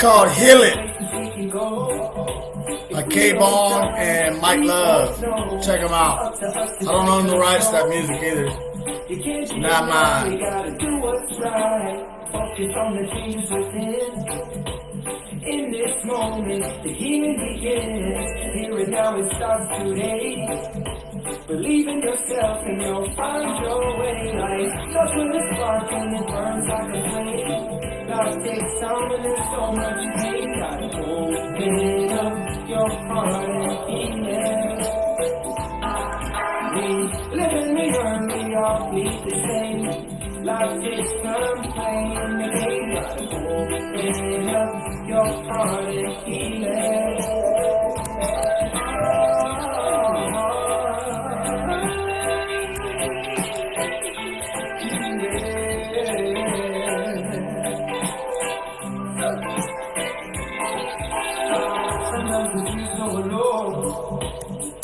called Heal It by K-Bong and Mike Love. Check them out. I don't own the rights to that music either. Not mine. Focus on the things within. In this moment, the healing begins. Here and now it starts today. Believe in yourself and you'll find your way. Like stuck with a spark and it burns like a flame. Love takes time and there's so much pain. Gotta open up your heart and feel it. We live and we learn, we all bleed the same. Life takes time playing the game. Gotta open up your heart and feel it.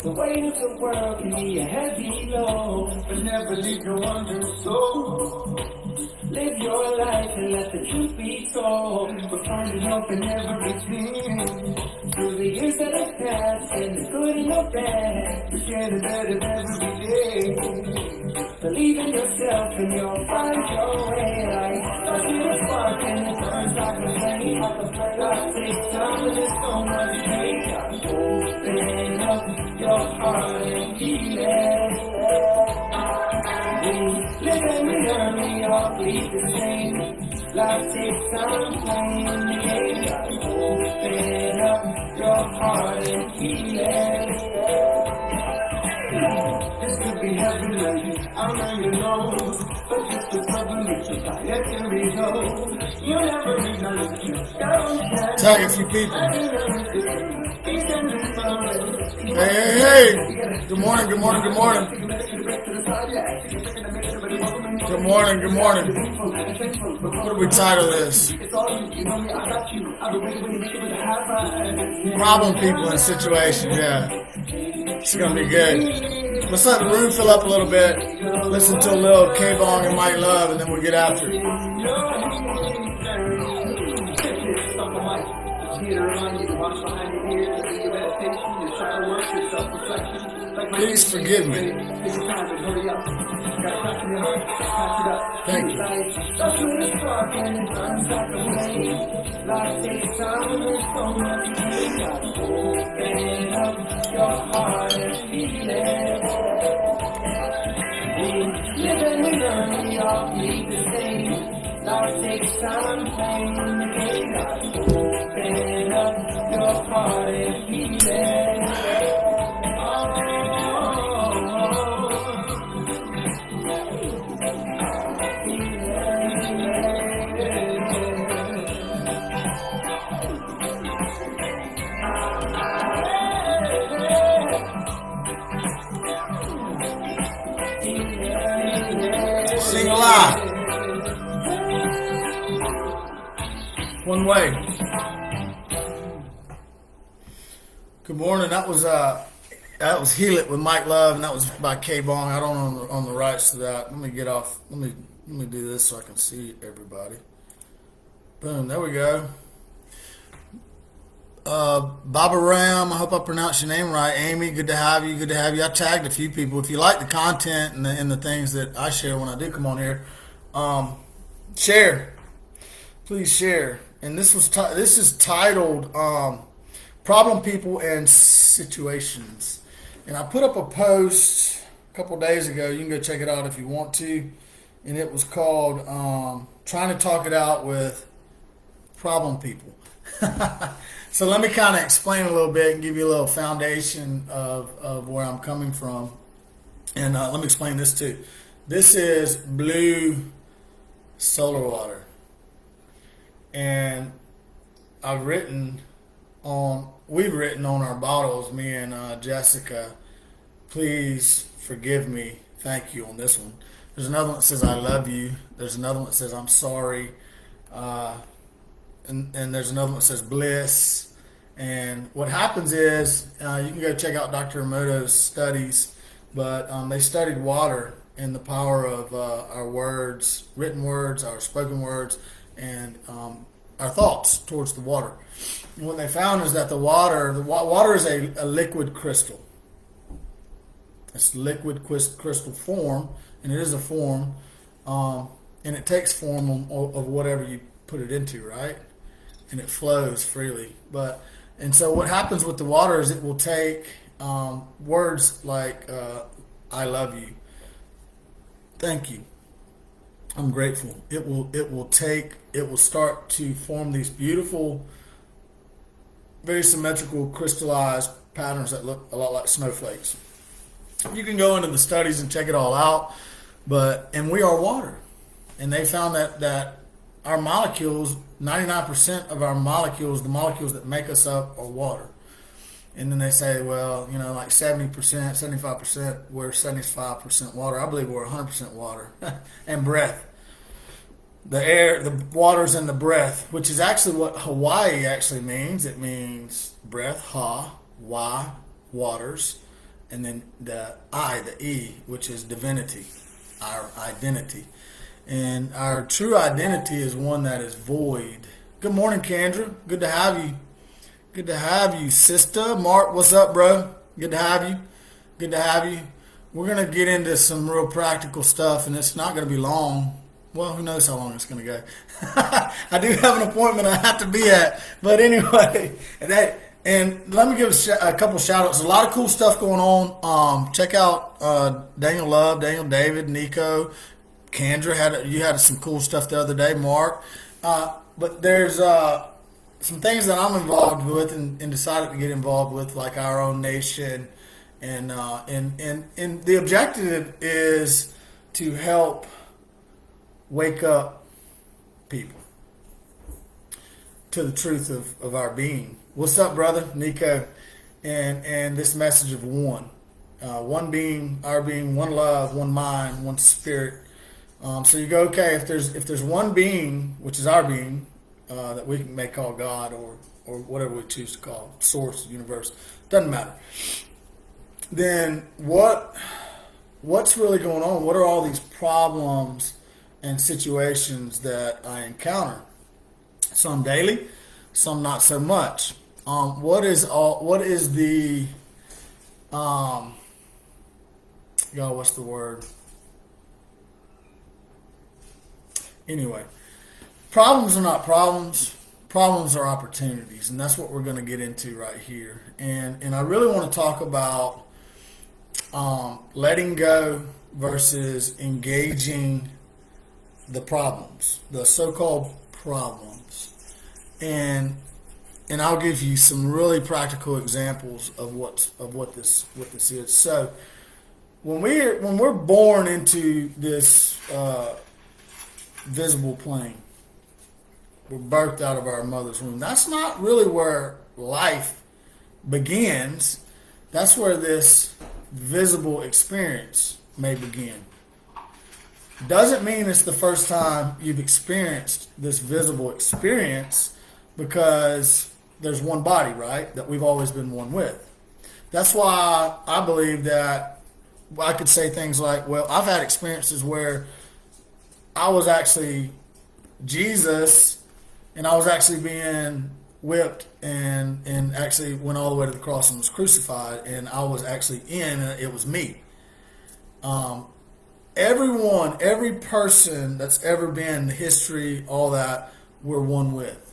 The weight of the world can be a heavy load, but never leave no one your soul. Live your life and let the truth be told, but finding hope in everything. Through the years that have passed, and the good and the bad, we're getting better every day. Believe in yourself and you'll find your way. Like stuck in a spark and it burns like a flame. Life takes time and there's so much pain. Open up your heart and feel it. We live and we learn, we all bleed the same. Life takes time playing the game. Open up your heart and feel it. This could be heavy lady, I'm on your nose. But just the trouble with your diet can resolve. You never read no literature. Tag a few people. Hey. Good morning. Good morning. Good morning. What do we title this? Problem people in situations, yeah. It's going to be good. Let's let the room fill up a little bit. Listen to a little K-Bong and Mike Love, and then we'll get after it. Please forgive me. Thank you. Live and we learn, we all bleed the same. Life takes time playing the game. Open up your heart and feel it. Sing aloud. One way. Good morning. That was Heal It with Mike Love, and that was by K-Bong. I don't own the rights to that. Let me get off. Let me do this so I can see everybody. Boom. There we go. Baba Ram, I hope I pronounced your name right. Amy, good to have you. Good to have you. I tagged a few people. If you like the content and the things that I share when I do come on here, share. Please share. And this is titled Problem People and Situations. And I put up a post a couple days ago. You can go check it out if you want to. And it was called Trying to Talk It Out with Problem People. So let me kind of explain a little bit and give you a little foundation of where I'm coming from. And let me explain this too. This is blue solar water. And we've written on our bottles, me and Jessica, please forgive me, thank you on this one. There's another one that says I love you. There's another one that says I'm sorry. And there's another one that says bliss. And what happens is, you can go check out Dr. Emoto's studies, but they studied water and the power of our words, written words, our spoken words, and our thoughts towards the water. And what they found is that the water is a liquid crystal. It's liquid crystal form, and it is a form, and it takes form of whatever you put it into, right? And it flows freely. And so what happens with the water is it will take words like "I love you," "Thank you," "I'm grateful." It will start to form these beautiful, very symmetrical, crystallized patterns that look a lot like snowflakes. You can go into the studies and check it all out, and we are water. And they found that our molecules, 99% of our molecules, the molecules that make us up, are water. And then they say, well, like 70%, 75%, we're 75% water. I believe we're 100% water. And breath. The air, the water's in the breath, which is actually what Hawaii actually means. It means breath, ha, wa, waters. And then the I, the E, which is divinity, our identity. And our true identity is one that is void. Good morning, Kendra. Good to have you. Good to have you, sister. Mark, what's up, bro? Good to have you. Good to have you. We're going to get into some real practical stuff, and it's not going to be long. Well, who knows how long it's going to go. I do have an appointment I have to be at. But anyway, and let me give a couple shout outs. A lot of cool stuff going on. Check out Daniel Love, Daniel David, Nico, Kendra. You had some cool stuff the other day, Mark. But there's some things that I'm involved with and decided to get involved with, like Our Own Nation. And the objective is to help wake up people to the truth of our being. What's up, brother? Nico. And this message of one. One being, our being, one love, one mind, one spirit. So you go, okay, if there's one being, which is our being, that we may call God or whatever we choose to call it, source, universe, doesn't matter. Then what's really going on? What are all these problems and situations that I encounter? Some daily, some not so much. What is the what's the word? Anyway, problems are not problems. Problems are opportunities, and that's what we're going to get into right here. And I really want to talk about letting go versus engaging the problems, the so-called problems. And I'll give you some really practical examples of what this is. So when we're born into this visible plane, we're birthed out of our mother's womb. That's not really where life begins. That's where this visible experience may begin. Doesn't mean it's the first time you've experienced this visible experience, because there's one body, right, that we've always been one with. That's why I believe that I could say things like, well, I've had experiences where I was actually Jesus and I was actually being whipped and actually went all the way to the cross and was crucified, and I was actually it was me. Every person that's ever been, the history, all that, we're one with.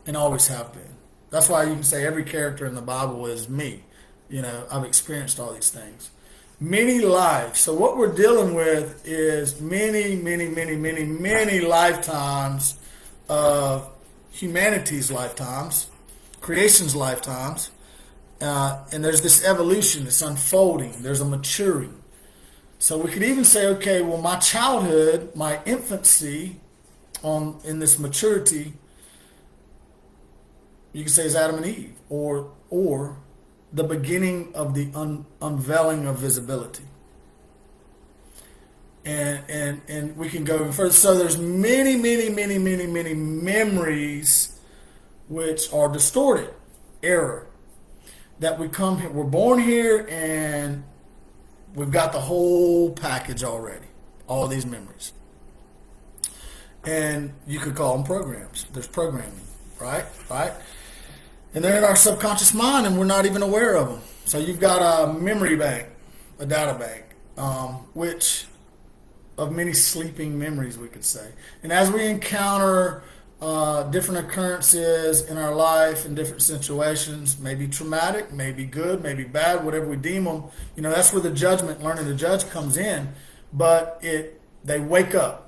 And always have been. That's why you can say every character in the Bible is me. I've experienced all these things. Many lives. So what we're dealing with is many, many, many, many, many lifetimes of humanity's lifetimes, creation's lifetimes. And there's this evolution, this unfolding. There's a maturing. So we could even say, okay, well, my childhood, my infancy in this maturity, you can say is Adam and Eve, or the beginning of the unveiling of visibility. And we can go further. So there's many, many, many, many, many memories which are distorted, error, that we come here, we're born here, and we've got the whole package already, all these memories. And you could call them programs. There's programming, right? Right? And they're in our subconscious mind, and we're not even aware of them. So you've got a memory bank, a data bank, which of many sleeping memories, we could say. And as we encounter different occurrences in our life in different situations, maybe traumatic, maybe good, maybe bad, whatever we deem them, that's where the judgment, learning to judge, comes in. But they wake up.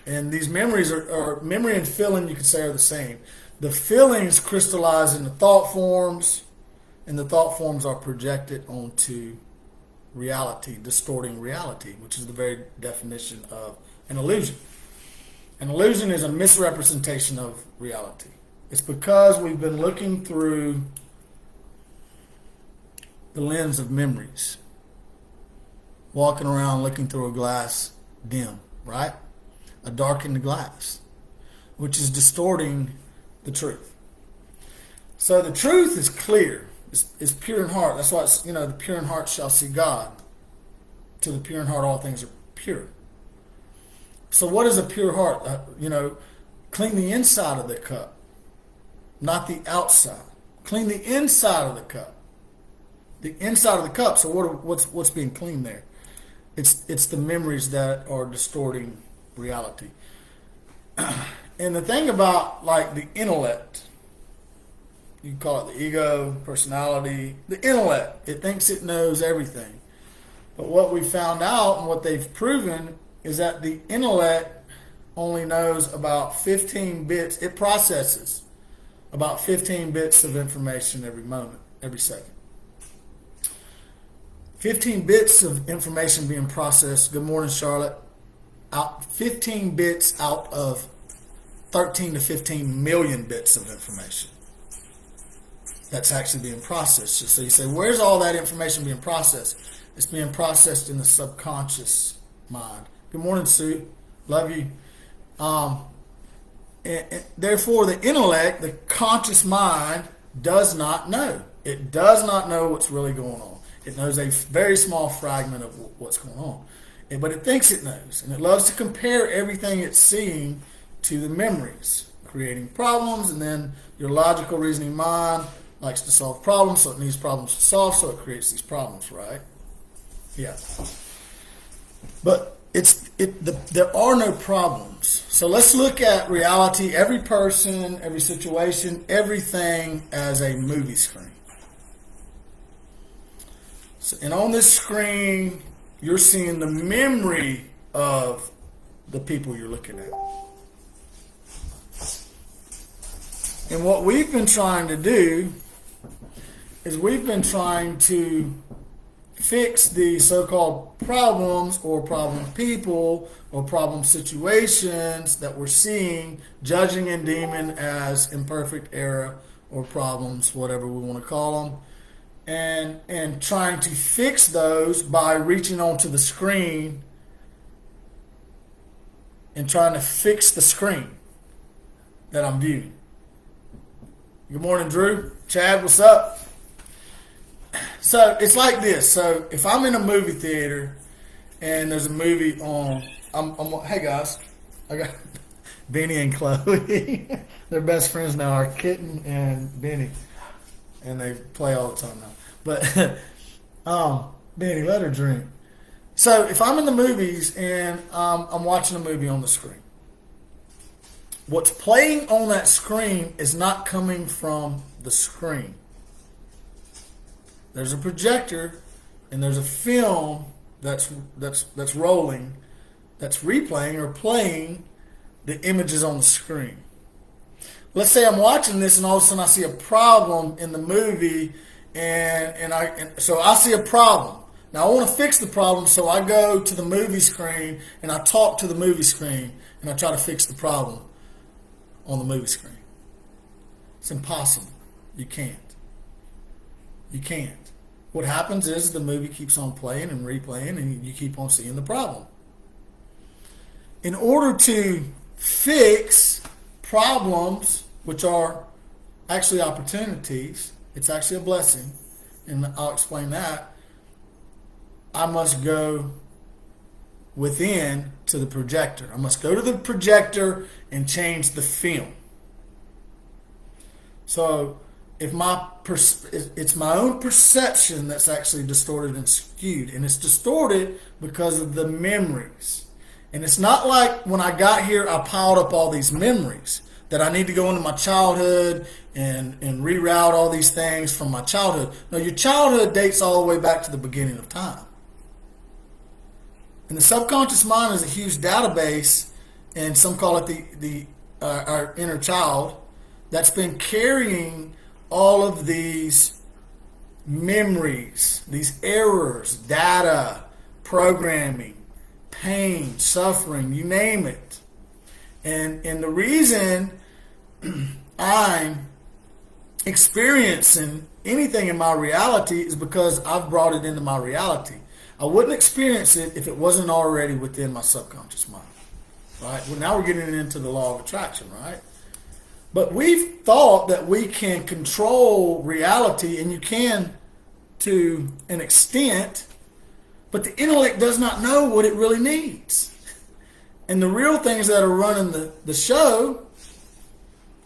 And these memories are memory and feeling, you could say, are the same. The feelings crystallize into thought forms, and the thought forms are projected onto reality, distorting reality, which is the very definition of an illusion. An illusion is a misrepresentation of reality. It's because we've been looking through the lens of memories, walking around looking through a glass dim, right? A darkened glass, which is distorting the truth. So the truth is clear. It's pure in heart. That's why it's, the pure in heart shall see God. To the pure in heart, all things are pure. So what is a pure heart? Clean the inside of the cup, not the outside. Clean the inside of the cup. The inside of the cup. So what's being cleaned there? It's the memories that are distorting reality. And the thing about the intellect, you can call it the ego, personality, the intellect, it thinks it knows everything. But what we found out and what they've proven is that the intellect only knows about 15 bits. It processes about 15 bits of information every moment, every second. 15 bits of information being processed. Good morning, Charlotte. 15 bits out of 13 to 15 million bits of information that's actually being processed. So you say, where's all that information being processed? It's being processed in the subconscious mind. Good morning, Sue. Love you. And therefore, the intellect, the conscious mind, does not know. It does not know what's really going on. It knows a very small fragment of what's going on. But it thinks it knows. And it loves to compare everything it's seeing to the memories, creating problems. And then your logical reasoning mind likes to solve problems, so it needs problems to solve, so it creates these problems, right? Yeah. But there are no problems. So let's look at reality, every person, every situation, everything as a movie screen. And on this screen, you're seeing the memory of the people you're looking at. And what we've been trying to do is we've been trying to fix the so-called problems or problem people or problem situations that we're seeing, judging and deeming as imperfect error or problems, whatever we want to call them. And trying to fix those by reaching onto the screen and trying to fix the screen that I'm viewing. Good morning, Drew. Chad, what's up? So it's like this. So if I'm in a movie theater and there's a movie on, hey guys, I got Benny and Chloe. They're best friends now, are Kitten and Benny. And they play all the time now. But Benny, let her drink. So if I'm in the movies and I'm watching a movie on the screen, what's playing on that screen is not coming from the screen. There's a projector and there's a film that's rolling, that's replaying or playing the images on the screen. Let's say I'm watching this and all of a sudden I see a problem in the movie. So I see a problem. Now I want to fix the problem, so I go to the movie screen and I talk to the movie screen and I try to fix the problem on the movie screen. It's impossible. You can't. You can't. What happens is the movie keeps on playing and replaying and you keep on seeing the problem. In order to fix problems, which are actually opportunities, it's actually a blessing, and I'll explain that. I must go within to the projector. I must go to the projector and change the film. So if it's my own perception that's actually distorted and skewed, and it's distorted because of the memories. And it's not like when I got here I piled up all these memories that I need to go into my childhood and reroute all these things from my childhood. No, your childhood dates all the way back to the beginning of time. And the subconscious mind is a huge database, and some call it our inner child, that's been carrying all of these memories, these errors, data, programming, pain, suffering, you name it. And the reason I'm experiencing anything in my reality is because I've brought it into my reality. I wouldn't experience it if it wasn't already within my subconscious mind. Right? Well, now we're getting into the law of attraction, right? But we've thought that we can control reality, and you can to an extent, but the intellect does not know what it really needs. And the real things that are running the show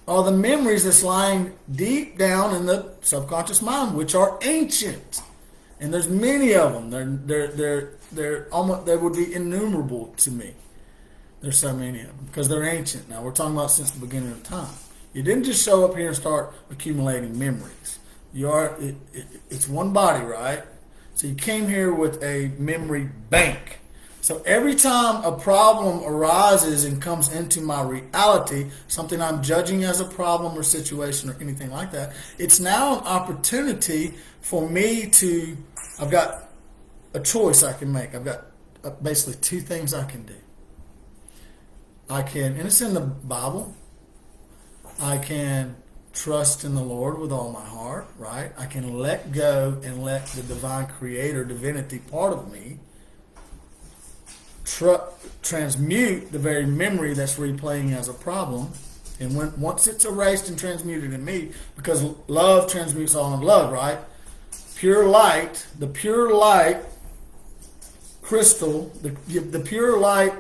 are the memories that's lying deep down in the subconscious mind, which are ancient. And there's many of them. They're almost, they would be innumerable to me. There's so many of them because they're ancient. Now we're talking about since the beginning of time. You didn't just show up here and start accumulating memories. It's one body, right? So you came here with a memory bank. So every time a problem arises and comes into my reality, something I'm judging as a problem or situation or anything like that, it's now an opportunity for me to, I've got a choice I can make. I've got basically two things I can do. I can, and it's in the Bible, I can trust in the Lord with all my heart, right? I can let go and let the divine creator, divinity part of me transmute the very memory that's replaying as a problem. And once it's erased and transmuted in me, because love transmutes all in love, right? Pure light, the pure light crystal, the pure light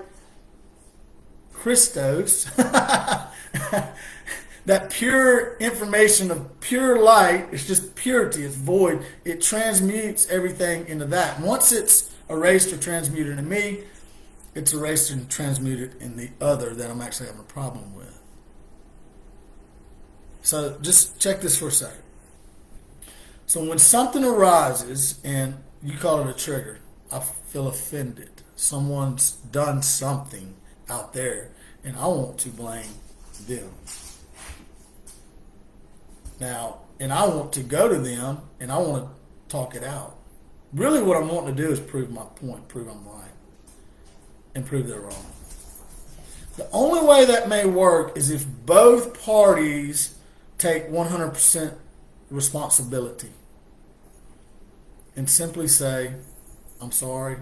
Christos, that pure information of pure light, it's just purity, it's void. It transmutes everything into that. And once it's erased or transmuted in me, it's erased and transmuted in the other that I'm actually having a problem with. So just check this for a second. So when something arises, and you call it a trigger, I feel offended. Someone's done something out there, and I want to blame them. Now, and I want to go to them, and I want to talk it out. Really what I'm wanting to do is prove my point, prove I'm right, and prove they're wrong. The only way that may work is if both parties take 100% responsibility and simply say, I'm sorry,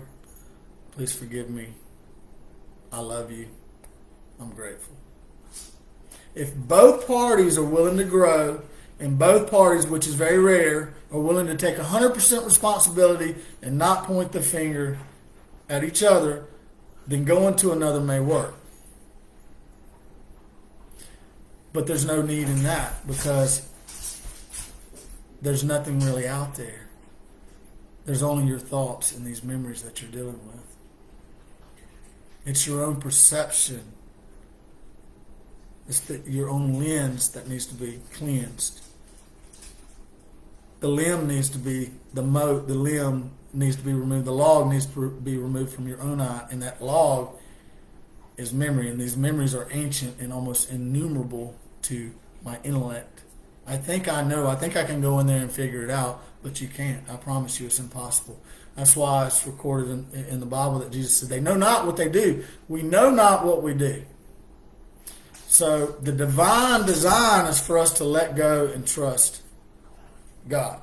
please forgive me, I love you, I'm grateful. If both parties are willing to grow, and both parties, which is very rare, are willing to take 100% responsibility and not point the finger at each other, then going to another may work. But there's no need in that because there's nothing really out there. There's only your thoughts and these memories that you're dealing with. It's your own perception. It's your own lens that needs to be cleansed. The limb needs to be, the limb needs to be removed. The log needs to be removed from your own eye. And that log is memory. And these memories are ancient and almost innumerable to my intellect. I think I know. I think I can go in there and figure it out. But you can't. I promise you it's impossible. That's why it's recorded in the Bible that Jesus said, they know not what they do. We know not what we do. So the divine design is for us to let go and trust God.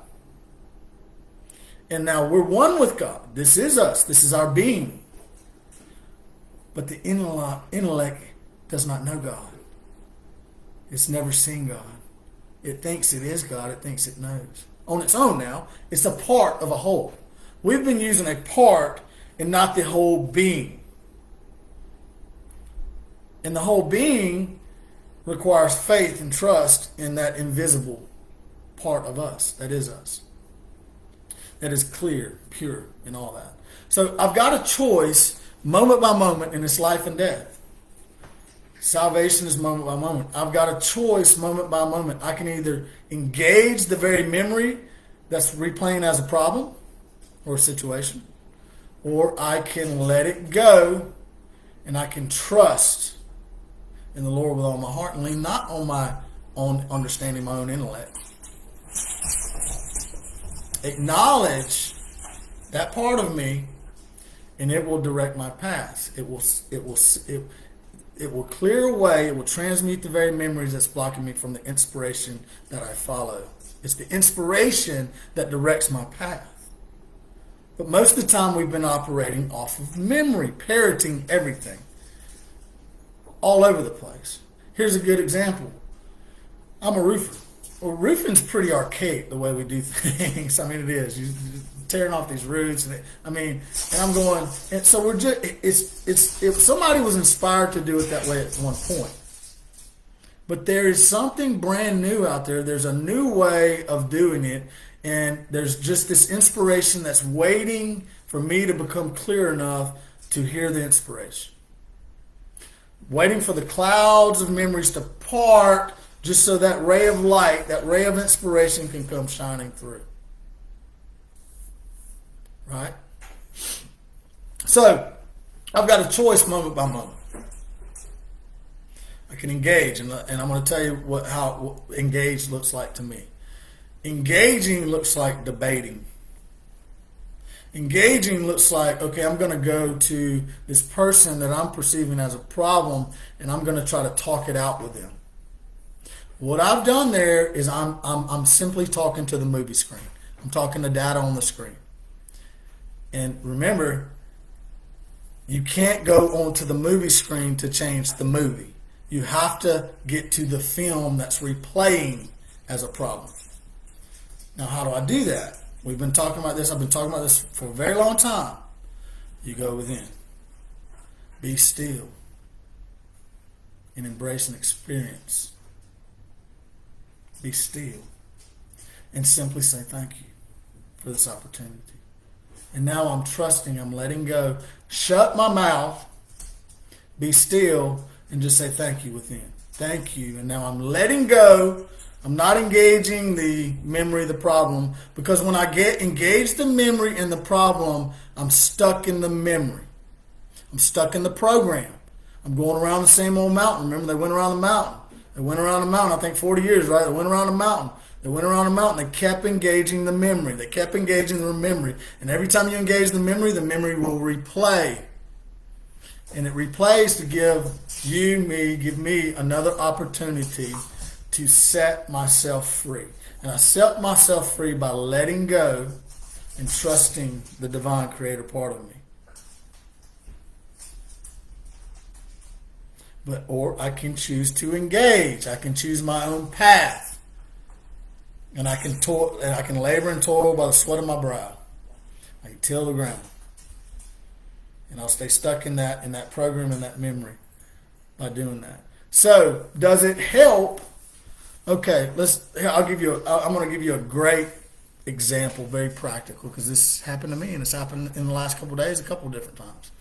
And now we're one with God. This is us. This is our being. But the intellect does not know God. It's never seen God. It thinks it is God. It thinks it knows. On its own now, it's a part of a whole. We've been using a part and not the whole being. And the whole being requires faith and trust in that invisible part of us, that is us, that is clear, pure, and all that. So I've got a choice moment by moment in this life and death. Salvation is moment by moment. I've got a choice moment by moment. I can either engage the very memory that's replaying as a problem or a situation, or I can let it go and I can trust in the Lord with all my heart and lean not on my own understanding, my own intellect. Acknowledge that part of me, and it will direct my path. It will clear away. It will transmute the very memories that's blocking me from the inspiration that I follow. It's the inspiration that directs my path. But most of the time we've been operating off of memory, parroting everything all over the place. Here's a good example. I'm a roofer. Well, roofing's pretty archaic the way we do things. I mean, it is. You're tearing off these roofs, and and I'm going. And so we're just. If somebody was inspired to do it that way at one point, but there is something brand new out there. There's a new way of doing it, and there's just this inspiration that's waiting for me to become clear enough to hear the inspiration. Waiting for the clouds of memories to part, just so that ray of light, that ray of inspiration can come shining through. Right? So, I've got a choice moment by moment. I can engage, and I'm going to tell you how engaged looks like to me. Engaging looks like debating. Engaging looks like, okay, I'm going to go to this person that I'm perceiving as a problem, and I'm going to try to talk it out with them. What I've done there is I'm simply talking to the movie screen. I'm talking to data on the screen. And remember, you can't go onto the movie screen to change the movie. You have to get to the film that's replaying as a problem. Now, how do I do that? We've been talking about this. I've been talking about this for a very long time. You go within. Be still. And embrace an experience. Be still. And simply say thank you for this opportunity. And now I'm trusting. I'm letting go. Shut my mouth. Be still. And just say thank you within. Thank you. And now I'm letting go. I'm not engaging the memory of the problem, because when I get engaged the memory and the problem, I'm stuck in the memory. I'm stuck in the program. I'm going around the same old mountain. Remember, they went around the mountain. They went around the mountain, I think 40 years, right? They went around the mountain. They went around the mountain. They kept engaging the memory. They kept engaging the memory. And every time you engage the memory will replay. And it replays to give me another opportunity to set myself free. And I set myself free by letting go and trusting the divine creator part of me. Or I can choose to engage. I can choose my own path. And I can labor and toil by the sweat of my brow. I can till the ground. And I'll stay stuck in that program, in that memory by doing that. So, does it help? Okay, I'm going to give you a great example, very practical, because this happened to me, and it's happened in the last couple of days a couple of different times.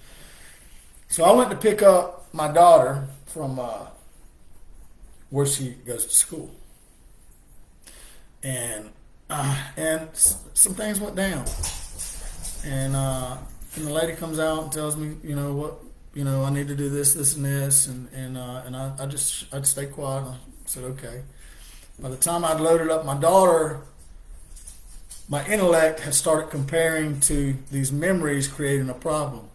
So I went to pick up my daughter from where she goes to school, and some things went down, and the lady comes out and tells me, I need to do this, and this, and I'd stay quiet. And I said, okay. By the time I'd loaded up my daughter, my intellect had started comparing to these memories, creating a problem.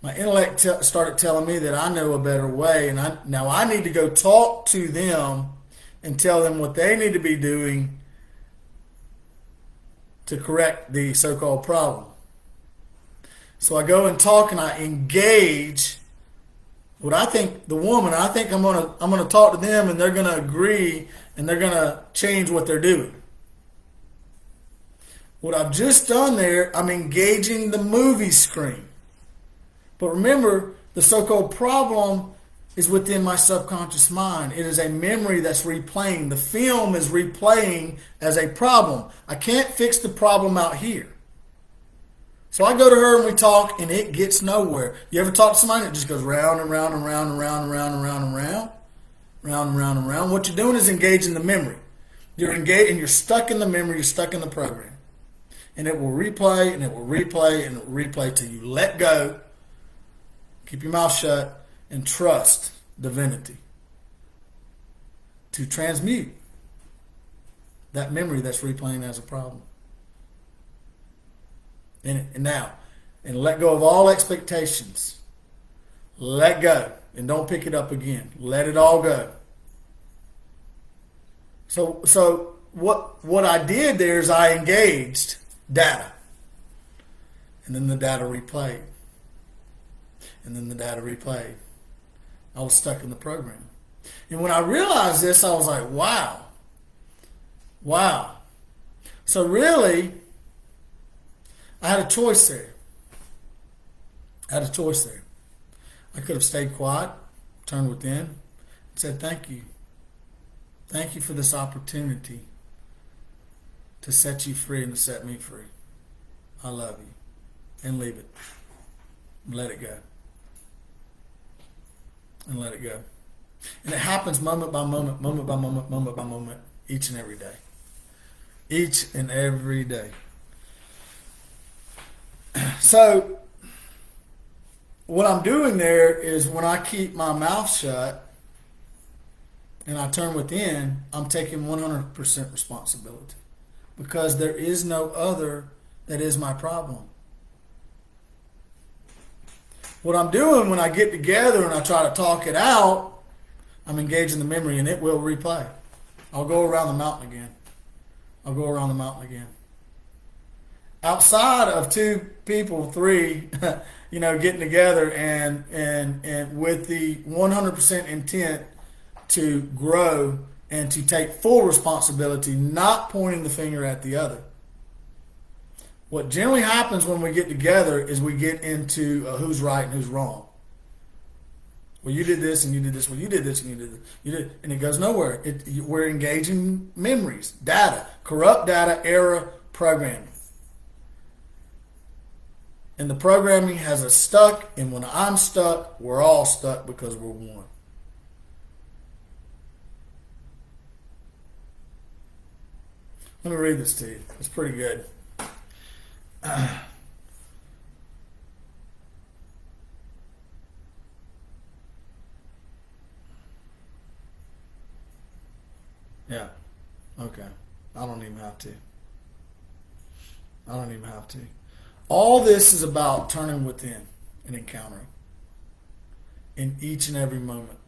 My intellect started telling me that I know a better way, and now I need to go talk to them and tell them what they need to be doing to correct the so-called problem. So I go and talk, and I engage what I think the woman. I think I'm gonna talk to them, and they're gonna agree, and they're gonna change what they're doing. What I've just done there, I'm engaging the movie screen. But remember, The so-called problem is within my subconscious mind. It is a memory that's replaying. The film is replaying as a problem. I can't fix the problem out here. So I go to her and we talk, and it gets nowhere. You ever talk to somebody that just goes round and round and round and round and round and round and round, round and round and round? What you're doing is engaging the memory. You're engaged, and you're stuck in the memory. You're stuck in the program, and it will replay, and it will replay, and it will replay till you let go. Keep your mouth shut and trust divinity to transmute that memory that's replaying as a problem. And now, and let go of all expectations. Let go and don't pick it up again. Let it all go. So what I did there is I engaged data, and then the data replayed. And then the data replayed. I was stuck in the program. And when I realized this, I was like, wow. Wow. So really, I had a choice there. I could have stayed quiet, turned within, and said, thank you. Thank you for this opportunity to set you free and to set me free. I love you. And leave it. Let it go. And let it go. And it happens moment by moment, moment by moment, moment by moment, each and every day. Each and every day. So, what I'm doing there is when I keep my mouth shut and I turn within, I'm taking 100% responsibility. Because there is no other that is my problem. What I'm doing when I get together and I try to talk it out, I'm engaging the memory and it will replay. I'll go around the mountain again. Outside of two people, three, getting together and with the 100% intent to grow and to take full responsibility, not pointing the finger at the other. What generally happens when we get together is we get into who's right and who's wrong. Well, you did this and you did this. Well, you did this and you did this. You did, and it goes nowhere. We're engaging memories, data, corrupt data, error, programming. And the programming has us stuck, and when I'm stuck, we're all stuck because we're one. Let me read this to you. It's pretty good. Yeah. Okay. I don't even have to. All this is about turning within and encountering in each and every moment.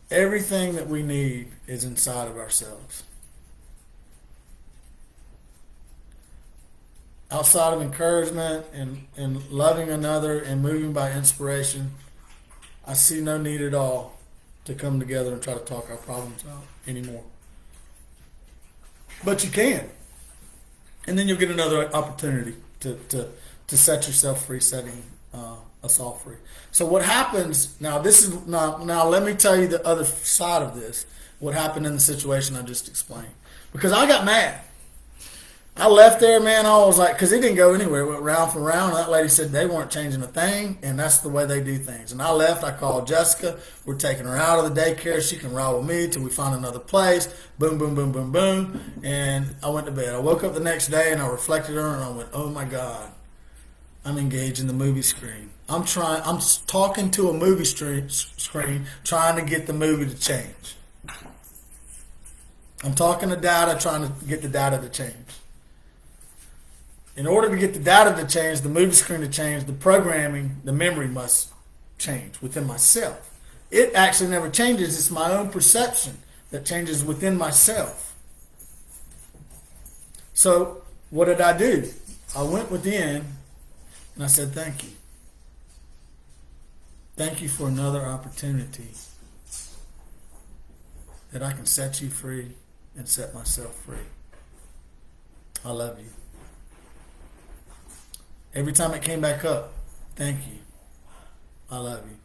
Everything that we need is inside of ourselves. Outside of encouragement and loving another and moving by inspiration, I see no need at all to come together and try to talk our problems out anymore. But you can. And then you'll get another opportunity to set yourself free, setting us all free. So what happens now? Now let me tell you the other side of this. What happened in the situation I just explained? Because I got mad. I left there, man. I was like, because it didn't go anywhere. It went round for round. And that lady said they weren't changing a thing, and that's the way they do things. And I left. I called Jessica. We're taking her out of the daycare. She can ride with me till we find another place. Boom, boom, boom, boom, boom. And I went to bed. I woke up the next day, and I reflected on her, and I went, oh, my God. I'm engaged in the movie screen. I'm talking to a movie screen, trying to get the movie to change. I'm talking to data, trying to get the data to change. In order to get the data to change, the movie screen to change, the programming, the memory must change within myself. It actually never changes. It's my own perception that changes within myself. So what did I do? I went within and I said, thank you. Thank you for another opportunity that I can set you free and set myself free. I love you. Every time it came back up, thank you. I love you.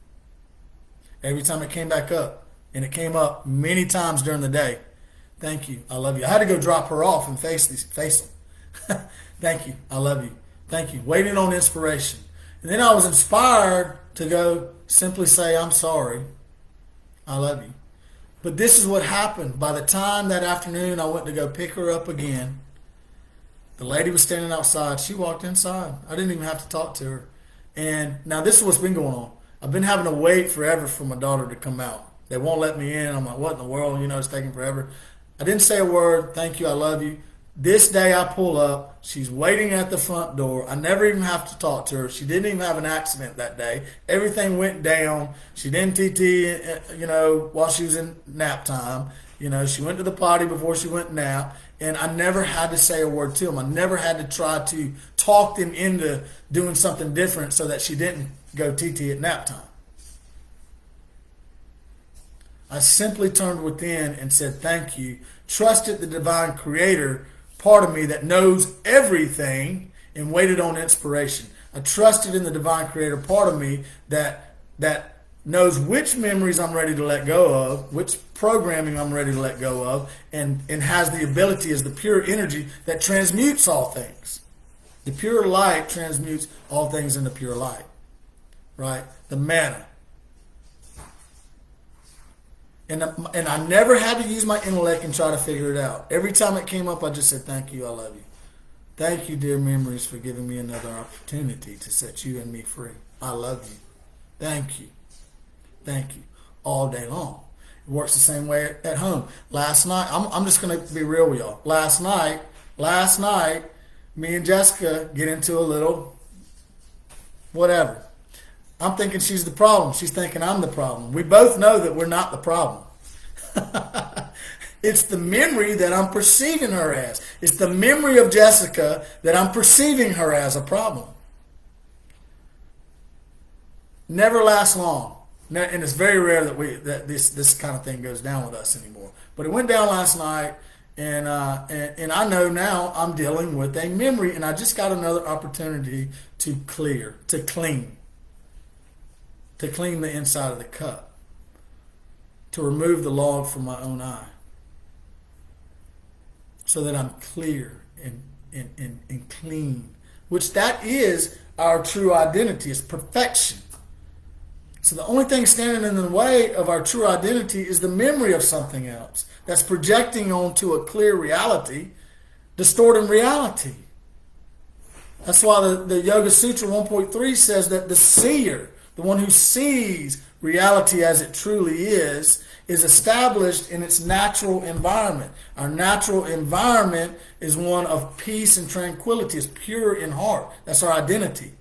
Every time it came back up, and it came up many times during the day, thank you. I love you. I had to go drop her off and face them. Thank you. I love you. Thank you. Waiting on inspiration. And then I was inspired to go simply say, I'm sorry. I love you. But this is what happened. By the time that afternoon I went to go pick her up again, the lady was standing outside. She walked inside. I didn't even have to talk to her. And now this is what's been going on. I've been having to wait forever for my daughter to come out. They won't let me in. I'm like, what in the world? You know, it's taking forever. I didn't say a word. Thank you. I love you. This day I pull up. She's waiting at the front door. I never even have to talk to her. She didn't even have an accident that day. Everything went down. She didn't TT, while she was in nap time. She went to the potty before she went nap. And I never had to say a word to them. I never had to try to talk them into doing something different so that she didn't go TT at nap time. I simply turned within and said thank you. Trusted the divine creator, part of me that knows everything, and waited on inspiration. I trusted in the divine creator, part of me that knows which memories I'm ready to let go of, which programming I'm ready to let go of, and has the ability as the pure energy that transmutes all things. The pure light transmutes all things into pure light. Right? The manna. And I never had to use my intellect and try to figure it out. Every time it came up, I just said, thank you, I love you. Thank you, dear memories, for giving me another opportunity to set you and me free. I love you. Thank you. Thank you. All day long. It works the same way at home. Last night, I'm just going to be real with y'all. Last night, me and Jessica get into a little whatever. I'm thinking she's the problem. She's thinking I'm the problem. We both know that we're not the problem. It's the memory that I'm perceiving her as. It's the memory of Jessica that I'm perceiving her as a problem. Never lasts long. And it's very rare that this kind of thing goes down with us anymore. But it went down last night, and I know now I'm dealing with a memory, and I just got another opportunity to clean the inside of the cup, to remove the log from my own eye, so that I'm clear and clean, which that is our true identity. It's perfection. So the only thing standing in the way of our true identity is the memory of something else that's projecting onto a clear reality, distorting reality. That's why the Yoga Sutra 1.3 says that the seer, the one who sees reality as it truly is established in its natural environment. Our natural environment is one of peace and tranquility. It's pure in heart. That's our identity.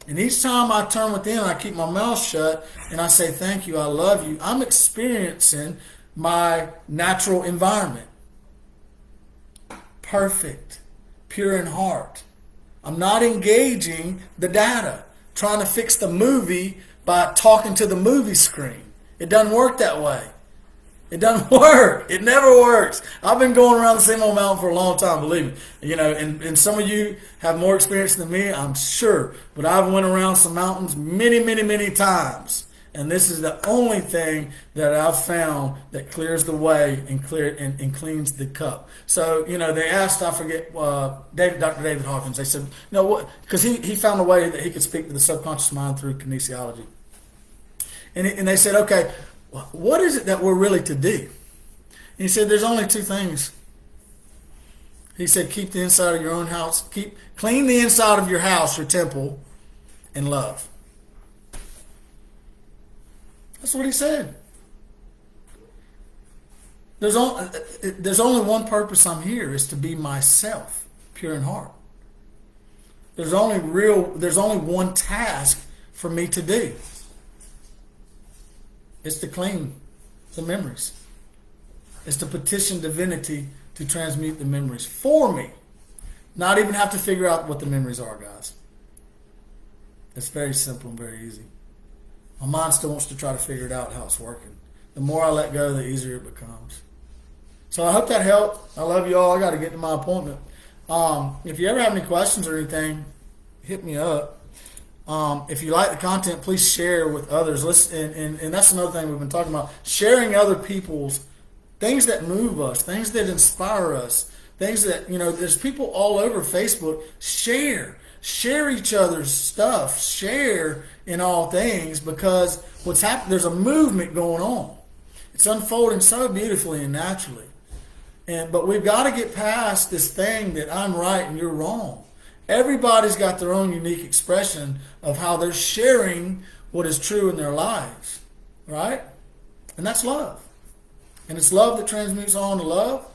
And each time I turn within, I keep my mouth shut and I say, thank you, I love you, I'm experiencing my natural environment. Perfect. Pure in heart. I'm not engaging the data, trying to fix the movie by talking to the movie screen. It doesn't work that way. It doesn't work. It never works. I've been going around the same old mountain for a long time, believe me. And some of you have more experience than me, I'm sure. But I've went around some mountains many, many, many times. And this is the only thing that I've found that clears the way and cleans the cup. So, they asked, I forget, Dr. David Hawkins, they said, what? Because he found a way that he could speak to the subconscious mind through kinesiology. And they said, okay, what is it that we're really to do? And he said, there's only two things. He said, keep the inside of your own house, clean the inside of your house, your temple, and love. That's what he said. There's only one purpose I'm here, is to be myself, pure in heart. There's only one task for me to do. It's to clean the memories. It's to petition divinity to transmute the memories for me. Not even have to figure out what the memories are, guys. It's very simple and very easy. My mind still wants to try to figure it out how it's working. The more I let go, the easier it becomes. So I hope that helped. I love you all. I got to get to my appointment. If you ever have any questions or anything, hit me up. If you like the content, please share with others. Listen, and that's another thing we've been talking about: sharing other people's things that move us, things that inspire us, things that, there's people all over Facebook. Share each other's stuff. Share in all things, because what's happening? There's a movement going on. It's unfolding so beautifully and naturally. But we've got to get past this thing that I'm right and you're wrong. Everybody's got their own unique expression of how they're sharing what is true in their lives, right? And that's love. And it's love that transmutes all into love,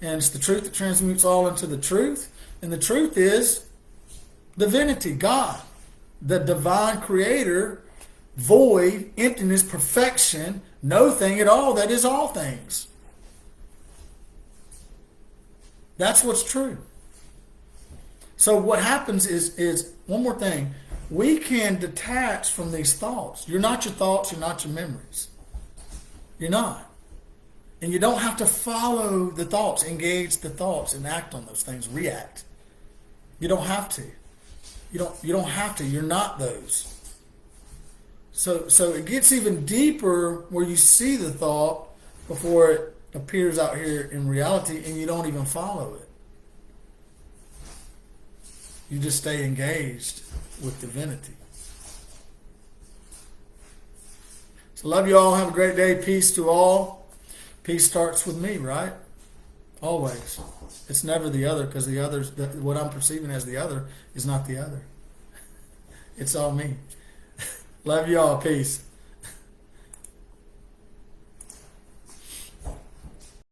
and it's the truth that transmutes all into the truth. And the truth is divinity, God, the divine creator, void, emptiness, perfection, no thing at all that is all things. That's what's true. So what happens is one more thing. We can detach from these thoughts. You're not your thoughts. You're not your memories. You're not. And you don't have to follow the thoughts, engage the thoughts, and act on those things, react. You don't have to. You don't have to. You're not those. So it gets even deeper where you see the thought before it appears out here in reality, and you don't even follow it. You just stay engaged with divinity. So love you all. Have a great day. Peace to all. Peace starts with me, right? Always. It's never the other, because the others, what I'm perceiving as the other, is not the other. It's all me. Love you all. Peace.